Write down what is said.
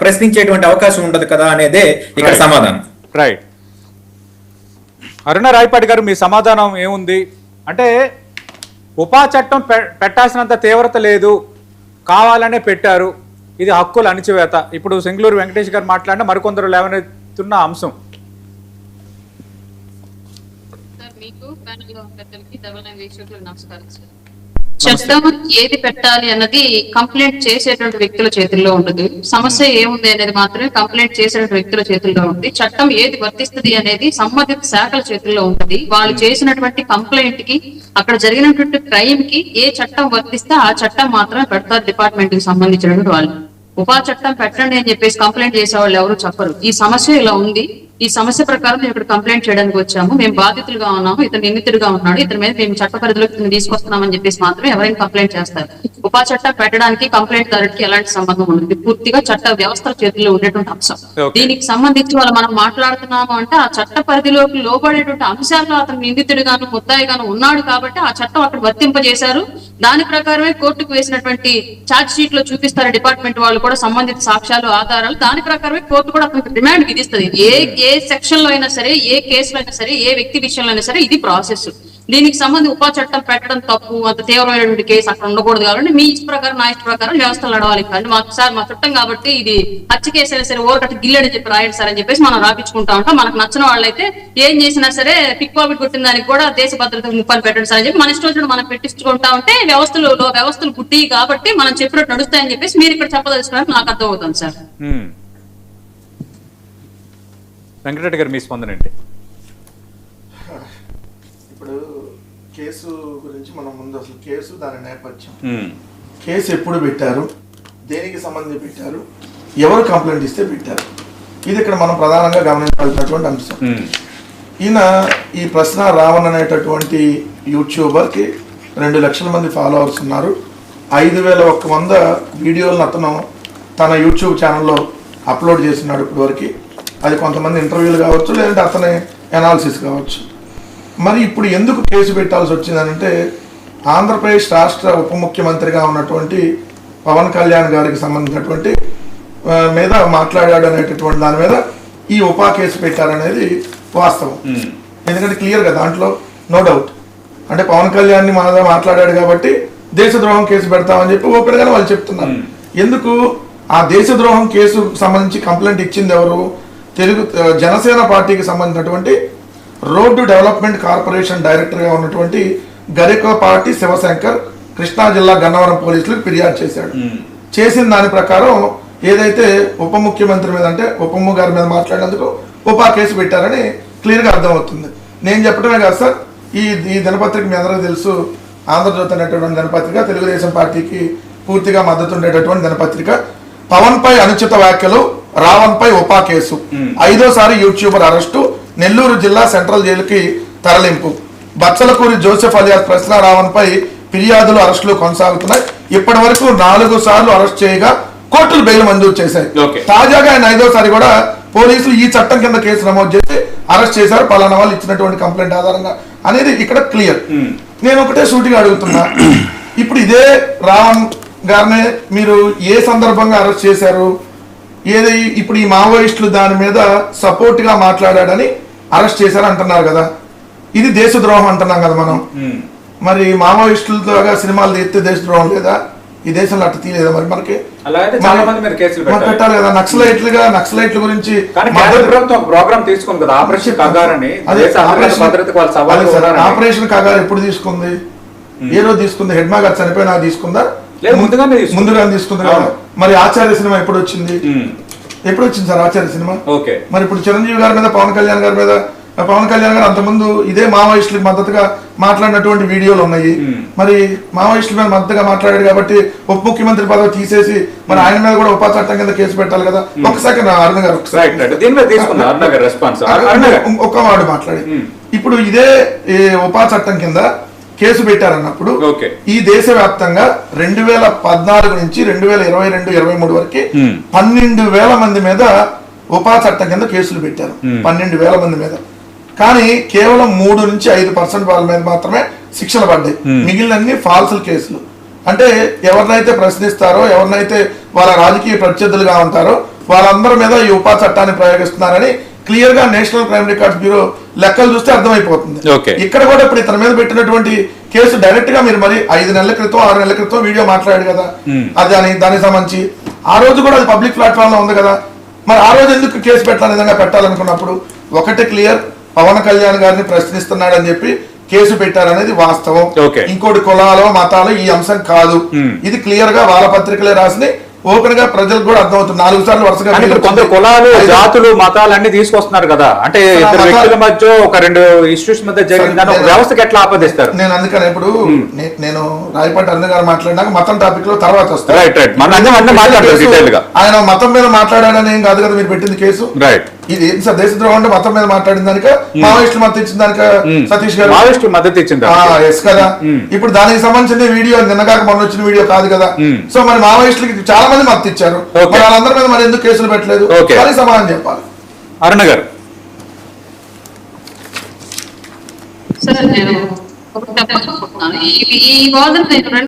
ప్రశ్నించేటువంటి అవకాశం ఉండదు కదా అనేదే ఇక్కడ సమాధానం. రైట్. అరుణ రాయపాటి గారు, మీ సమాధానం ఏముంది? అంటే ఉపా చట్టం పెట్టాల్సినంత తీవ్రత లేదు, కావాలనే పెట్టారు, ఇది హక్కుల అణిచివేత. ఇప్పుడు సెంగులూరు వెంకటేష్ గారు మాట్లాడిన మరికొందరు లేవనెత్తున్న అంశం. చట్టం ఏది పెట్టాలి అన్నది కంప్లైంట్ చేసేటువంటి వ్యక్తుల చేతుల్లో ఉండదు. సమస్య ఏముంది అనేది మాత్రమే కంప్లైంట్ చేసేటువంటి వ్యక్తుల చేతుల్లో ఉంది. చట్టం ఏది వర్తిస్తుంది అనేది సంబంధిత శాఖల చేతుల్లో ఉంటుంది. వాళ్ళు చేసినటువంటి కంప్లైంట్ కి, అక్కడ జరిగినటువంటి క్రైమ్ కి ఏ చట్టం వర్తిస్తే ఆ చట్టం మాత్రమే పెడతారు డిపార్ట్మెంట్ కి సంబంధించినటువంటి వాళ్ళు. ఉపా చట్టం పెట్టండి అని చెప్పేసి కంప్లైంట్ చేసే వాళ్ళు ఎవరు చెప్పరు. ఈ సమస్య ఇలా ఉంది, ఈ సమస్య ప్రకారం మేము ఇక్కడ కంప్లైంట్ చేయడానికి వచ్చాము, మేము బాధితులుగా ఉన్నాము, ఇతను నిందితుడిగా ఉన్నాడు, ఇతని మీద మేము చట్ట పరిధిలోకి తీసుకొస్తున్నామని చెప్పేసి మాత్రమే ఎవరైనా కంప్లైంట్ చేస్తారు. ఉపా చట్టం పెట్టడానికి కంప్లైంట్ దానికి ఎలాంటి సంబంధం ఉండదు. పూర్తిగా చట్ట వ్యవస్థల చేతుల్లో ఉండేటువంటి అంశం. దీనికి సంబంధించి వాళ్ళు మనం మాట్లాడుతున్నాము అంటే ఆ చట్ట పరిధిలోకి లోబడేటువంటి అంశాల్లో అతను నిందితుడిగాను ముద్దాయిగాను ఉన్నాడు కాబట్టి ఆ చట్టం అక్కడ వర్తింపజేశారు. దాని ప్రకారమే కోర్టుకు వేసినటువంటి ఛార్జ్ షీట్ లో చూపిస్తారు డిపార్ట్మెంట్ వాళ్ళు కూడా సంబంధిత సాక్ష్యాలు, ఆధారాలు. దాని ప్రకారమే కోర్టు కూడా అతనికి డిమాండ్ విధిస్తుంది. ఏ సెక్షన్ లో అయినా సరే, ఏ కేసులో అయినా సరే, ఏ వ్యక్తి విషయంలో అయినా సరే ఇది ప్రాసెస్. దీనికి సంబంధించి ఉపా చట్టం పెట్టడం తప్పు, అంత తీవ్రమైనటువంటి కేసు అక్కడ ఉండకూడదు కాబట్టి మీ ఇష్ట ప్రకారం నా ఇష్ట ప్రకారం వ్యవస్థలు నడవాలి. కానీ మాకు సార్ మా చుట్టం కాబట్టి ఇది హత్య కేసు అయినా సరే ఓరకట్టు గిల్లెడని చెప్పి రాయండి సార్ అని చెప్పేసి మనం రాపించుకుంటా ఉంటాం. మనకు నచ్చిన వాళ్ళైతే ఏం చేసినా సరే పిక్ పాకెట్ కొట్టిన దానికి కూడా దేశ భద్రతకు ముప్పని పెట్టండి సార్ అని చెప్పి మన ఇష్టం వచ్చినట్టు మనం పెట్టించుకుంటా ఉంటే వ్యవస్థలు గుడ్డి కాబట్టి మనం చెప్పినట్టు నడుస్తాయని చెప్పేసి మీరు ఇక్కడ చెప్పదలుచుకున్నట్టు నాకు అర్థం అవుతుంది సార్. వెంకటరెడ్డి గారు, మీ స్పందన ఏంటి? ఇప్పుడు కేసు గురించి మనం ముందు అసలు కేసు, దాని నేపథ్యం, కేసు ఎప్పుడు పెట్టారు, దేనికి సంబంధించి పెట్టారు, ఎవరు కంప్లైంట్ ఇస్తే పెట్టారు, ఇది ఇక్కడ మనం ప్రధానంగా గమనించాల్సినటువంటి అంశం. ఈయన ఈ ప్రశ్న రావణ్ అనేటటువంటి యూట్యూబర్కి 2 లక్షల మంది ఫాలోవర్స్ ఉన్నారు. 5100 వీడియోలను అతను తన యూట్యూబ్ ఛానల్లో అప్లోడ్ చేస్తున్నాడు ఇప్పటివరకు. అది కొంతమంది ఇంటర్వ్యూలు కావచ్చు, లేదంటే అతని అనాలిసిస్ కావచ్చు. మరి ఇప్పుడు ఎందుకు కేసు పెట్టాల్సి వచ్చిందనంటే ఆంధ్రప్రదేశ్ రాష్ట్ర ఉప ముఖ్యమంత్రిగా ఉన్నటువంటి పవన్ కళ్యాణ్ గారికి సంబంధించినటువంటి మీద మాట్లాడాడు అనేటటువంటి దాని మీద ఈ ఉపా కేసు పెట్టారనేది వాస్తవం. ఎందుకంటే క్లియర్గా దాంట్లో నో డౌట్, అంటే పవన్ కళ్యాణ్ని మాట్లాడాడు కాబట్టి దేశద్రోహం కేసు పెడతామని చెప్పి ఓపెన్గానే వాళ్ళు చెప్తున్నారు. ఎందుకు ఆ దేశద్రోహం కేసు సంబంధించి కంప్లైంట్ ఇచ్చింది ఎవరు? జనసేన పార్టీకి సంబంధించినటువంటి రోడ్డు డెవలప్మెంట్ కార్పొరేషన్ డైరెక్టర్గా ఉన్నటువంటి గరికపాటి శివశంకర్ కృష్ణా జిల్లా గన్నవరం పోలీసులకు ఫిర్యాదు చేశాడు. చేసిన దాని ప్రకారం ఏదైతే ఉప ముఖ్యమంత్రి మీద, అంటే ఉపమ్మ గారి మీద మాట్లాడినందుకు ఉపా కేసు పెట్టారని క్లియర్గా అర్థమవుతుంది. నేను చెప్పడమే కాదు సార్, ఈ దినపత్రిక మీ అందరికీ తెలుసు, ఆంధ్రజ్యోతి అనేటటువంటి దినపత్రిక తెలుగుదేశం పార్టీకి పూర్తిగా మద్దతు ఉండేటటువంటి దినపత్రిక. పవన్ పై అనుచిత వ్యాఖ్యలు, రావణ్ పై ఉపా కేసు, 5వ యూట్యూబర్ అరెస్టు, నెల్లూరు జిల్లా సెంట్రల్ జైలుకి తరలింపు, బచ్చలకూరి జోసెఫ్ అలియాస్ ప్రశ్న రావణ్ పై ఫిర్యాదులు, అరెస్టులు కొనసాగుతున్నాయి. ఇప్పటి వరకు 4 సార్లు అరెస్ట్ చేయగా కోర్టులు బెయిల్ మంజూరు చేశాయి. తాజాగా ఆయన 5వ కూడా పోలీసులు ఈ చట్టం కింద కేసు నమోదు చేసి అరెస్ట్ చేశారు, పలానా వాళ్ళు ఇచ్చినటువంటి కంప్లైంట్ ఆధారంగా అనేది ఇక్కడ క్లియర్. నేను ఒకటే సూటిగా అడుగుతున్నా, ఇప్పుడు ఇదే రావణ్ గారిని మీరు ఏ సందర్భంగా అరెస్ట్ చేశారు? ఏది ఇప్పుడు ఈ మావోయిస్టులు దాని మీద సపోర్ట్ గా మాట్లాడాడని అరెస్ట్ చేశారు అంటున్నారు కదా, ఇది దేశద్రోహం అంటున్నాం కదా మనం. మరి మావోయిస్టులతో సినిమాలు తీస్తే దేశద్రోహం లేదా? ఈ దేశంలో అట్లా తీయలేదా? మరి మనకి పెట్టాలి కదా. నక్సలైట్ల గురించి ఆపరేషన్ కగారు ఎప్పుడు తీసుకుంది? ఏ రోజు తీసుకుంది? హెడ్మా గారు చనిపోయినా తీసుకుందా? ముందుగానే తీసుకుంది కదా. మరి ఆచార్య సినిమా ఎప్పుడు వచ్చింది? సార్ ఆచార్య సినిమా? మరి ఇప్పుడు చిరంజీవి గారి మీద, పవన్ కళ్యాణ్ గారు అంతకుముందు ఇదే మావోయిస్టులకు మద్దతుగా మాట్లాడినటువంటి వీడియోలు ఉన్నాయి. మరి మావోయిస్టుల మీద మద్దతుగా మాట్లాడాడు కాబట్టి ఉప ముఖ్యమంత్రి పదవి తీసేసి మరి ఆయన మీద కూడా ఉపా చట్టం కింద కేసు పెట్టాలి కదా. ఒకసారి అరుణ గారు ఒక్క వాడు మాట్లాడి, ఇప్పుడు ఇదే ఉపా చట్టం కింద కేసు పెట్టారన్నప్పుడు ఈ దేశవ్యాప్తంగా 2014 నుంచి 2022-23 వరకు 12,000 మంది మీద ఉపా చట్టం కింద కేసులు పెట్టారు. 12,000 మంది మీద. కానీ కేవలం 3 నుంచి 5% వాళ్ళ మీద మాత్రమే శిక్షలు పడ్డాయి. మిగిలినన్ని ఫాల్స్ కేసులు. అంటే ఎవరినైతే ప్రశ్నిస్తారో, ఎవరినైతే వాళ్ళ రాజకీయ ప్రత్యర్థులుగా ఉంటారో వాళ్ళందరి మీద ఈ ఉపా చట్టాన్ని ప్రయోగిస్తున్నారని క్లియర్ గా నేషనల్ క్రైమ్ రికార్డ్స్ బ్యూరో లెక్కలు చూస్తే అర్థమైపోతుంది. Okay. ఇక్కడ కూడా ఇప్పుడు ఇతని మీద పెట్టినటువంటి కేసు డైరెక్ట్ గా మీరు మరి 5 నెలల క్రితం 6 నెలల క్రితం వీడియో మాట్లాడాడు కదా, అది దానికి సంబంధించి ఆ రోజు కూడా అది పబ్లిక్ ప్లాట్ఫామ్ లో ఉంది కదా, మరి ఆ రోజు ఎందుకు కేసు పెట్టాలని విధంగా పెట్టాలనుకున్నప్పుడు ఒకటి క్లియర్, పవన్ కళ్యాణ్ గారిని ప్రశ్నిస్తున్నాడని చెప్పి కేసు పెట్టారనేది వాస్తవం. Okay. ఇంకోటి కులాలు మతాలు ఈ అంశం కాదు, ఇది క్లియర్ గా వాళ్ళ పత్రికలే రాసి ఓపెన్ గా ప్రజలకు కూడా అర్థమవుతుంది. 4 సార్లు వరుసగా కానీ ఇప్పుడు కొందరు కులాలు, జాతులు, మతాలు అన్ని తీసుకొస్తున్నారు కదా, అంటే ఇద్దరు వ్యక్తుల మధ్య ఒక 2 ఇన్స్టిట్యూషన్ మధ్య జరిగిందని ఒక వ్యవస్థకి ఎట్లా ఆపదిస్తారు? నేను అందుకని ఇప్పుడు నేను రాయపాటి అరుణ గారు మాట్లాడినాక మతం టాపిక్ లో తర్వాత వస్తాను. రైట్ రైట్, మన అన్ని మాట్లాడతారు డీటెయిల్ గా. ఆయన మతం మీద మాట్లాడాడని ఏం కాదు కదా మీరు పెట్టింది కేసు. రైట్, ఇది ఏం సార్ దేశద్రోహం అంటే మతం మీద మాట్లాడిన దానిక, మావోయిస్టులు మద్దతు ఇచ్చిన దానిక సతీష్ గారు మావోయిస్టులు మద్దతు ఇచ్చింది ఎస్ కదా. ఇప్పుడు దానికి సంబంధించిన వీడియో నిన్నగాక మొన్న వచ్చిన వీడియో కాదు కదా. సో మరి మావోయిస్టులకి చాలా మంది మద్దతు ఇచ్చారు, మరి వాళ్ళందరి మీద మరి ఎందుకు కేసులు పెట్టలేదు? దానికి సమాధానం చెప్పాలి. అరుణ గారు. సార్ నేను ఒకటి చెప్పాలనుకుంటున్నాను. ఈ వాదన నేను